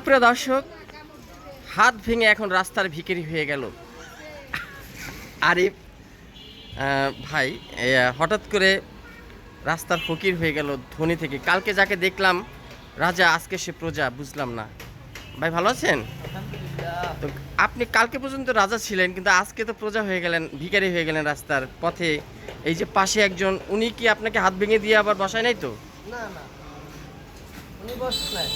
সুপ্রিয় দর্শক, হাত ভেঙে এখন রাস্তার ভিখারি হয়ে গেল আরিফ ভাই। হঠাৎ করে রাস্তার ফকির হয়ে গেল ধনী থেকে। কালকে যাকে দেখলাম রাজা, আজকে সে প্রজা, বুঝলাম না। ভাই ভালো আছেন? তো আপনি কালকে পর্যন্ত রাজা ছিলেন, কিন্তু আজকে তো প্রজা হয়ে গেলেন, ভিখারি হয়ে গেলেন রাস্তার পথে। এই যে পাশে একজন, উনি কি আপনাকে হাত ভেঙে দিয়ে আবার বসায় নাই তো? না না, উনি বসে নাই,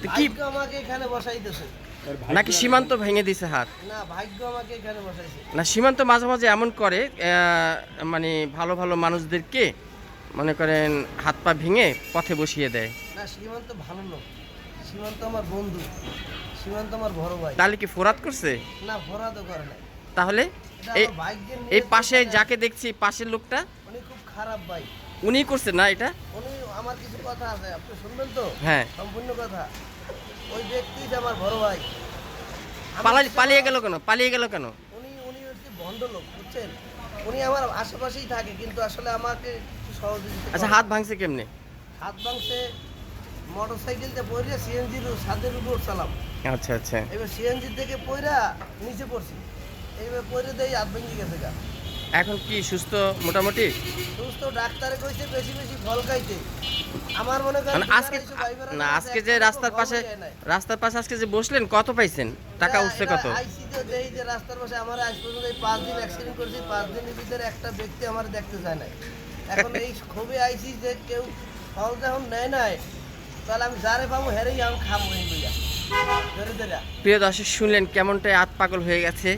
তো কি ভাগ্য আমাকে এখানে বসাইতেছে। নাকি সীমান্ত ভেঙে দিছে হাত? না, ভাগ্য আমাকে এখানে বসাইছে। না, সীমান্ত মাঝে মাঝে এমন করে, মানে ভালো ভালো মানুষদেরকে মনে করেন হাত পা ভেঙে পথে বসিয়ে দেয়। না, সীমান্ত ভালো লোক, সীমান্ত আমার বন্ধু, সীমান্ত আমার বড় ভাই। তাহলে কি ফোরাত করছে? না, ফরাদ করে নাই। তাহলে এটা এই আমার ভাগ্যের এই নিয়ত পাশে করে। যাকে দেখছি, পাশের লোকটা, উনি খুব খারাপ ভাই। উনি করছে না এটা? উনি, আমার কিছু কথা আছে, আপনি শুনবেন তো? হ্যাঁ। সম্পূর্ণ কথা। ওই ব্যক্তি যে আমার বড় ভাই, পালিয়ে গেল কেন? পালিয়ে গেল কেন? উনি উনি হচ্ছে ভণ্ড লোক, বুঝছেন? উনি আমার আশেপাশেই থাকে, কিন্তু আসলে আমাকে একটু সহযোগিতা আচ্ছা, করে। হাত ভাঙছে কেমনে? হাত ভাঙছে মোটর সাইকেলটা পড়ে সিএনজির ছাদের উপর চালাম। আচ্ছা আচ্ছা। এবার সিএনজি থেকে পড়া নিচে পড়ছি, এইবার পড়ে দেয় হাত ভেঙে গেছে গা। এখন কি সুস্থ মোটামুটি? সুস্থ, ডাক্তারে কইছে বেশি বেশি ফল খাইতে। আমার মনে করেন মানে আজকে না, আজকে যে রাস্তার পাশে আজকে যে বসলেন, কত পাইছেন? টাকা উঠছে কত? আইসি তো দেই যে রাস্তার পাশে আমার আজ পর্যন্ত এই 5 দিন অ্যাক্সিডেন্ট করেছি, 5 দিনের ভিতরে একটা ব্যক্তি আমার দেখতে যায় না। এখন এই খুবই আইসি যে কেউ ফল যখন নেয় নাই, তাহলে আমি যারে পাবো হেরেই আমি খাবো এই বইয়া ধরে ধরে। প্রিয় দর্শক, শুনলেন কেমনটাই আত পাগল হয়ে গেছে।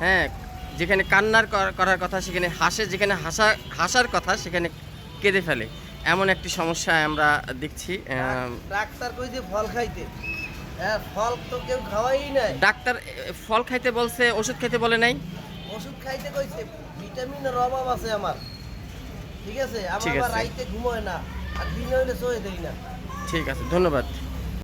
হ্যাঁ, যেখানে কান্নার করার কথা সেখানে হাসে, যেখানে হাসার কথা সেখানে কেঁদে ফেলে, এমন একটি সমস্যা আমরা দেখছি। ডাক্তার কইছে ফল খাইতে, হ্যাঁ ফল তো কেউ খাওয়াই নাই। ডাক্তার ফল খাইতে বলছে, ওষুধ খাইতে বলে নাই? ওষুধ খাইতে কইছে, ভিটামিনের অভাব আছে আমার, ঠিক আছে? আমার ঠিক আবার আছে। রাইতে ঘুমোয় না, আর দিনে হইলে সয়ে দেই না। ঠিক আছে, ধন্যবাদ।